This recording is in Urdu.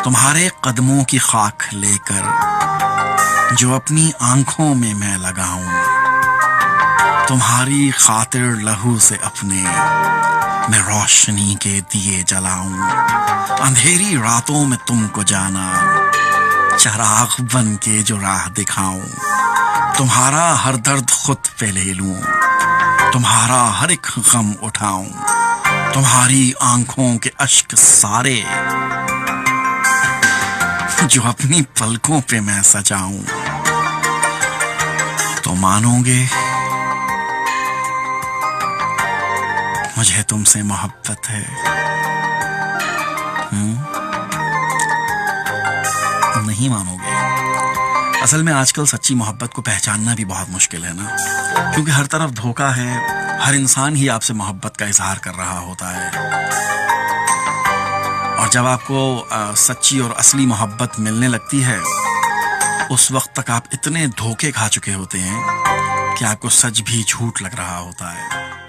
تمہارے قدموں کی خاک لے کر جو اپنی آنکھوں میں میں لگاؤں، تمہاری خاطر لہو سے اپنے میں روشنی کے دیے جلاؤں، اندھیری راتوں میں تم کو جانا چراغ بن کے جو راہ دکھاؤں، تمہارا ہر درد خود پہ لے لوں، تمہارا ہر ایک غم اٹھاؤں، تمہاری آنکھوں کے اشک سارے جو اپنی پلکوں پہ میں سجاؤں، تو مانو گے مجھے تم سے محبت ہے؟ نہیں مانو گے؟ اصل میں آج کل سچی محبت کو پہچاننا بھی بہت مشکل ہے نا، کیونکہ ہر طرف دھوکہ ہے، ہر انسان ہی آپ سے محبت کا اظہار کر رہا ہوتا ہے، اور جب آپ کو سچی اور اصلی محبت ملنے لگتی ہے اس وقت تک آپ اتنے دھوکے کھا چکے ہوتے ہیں کہ آپ کو سچ بھی جھوٹ لگ رہا ہوتا ہے۔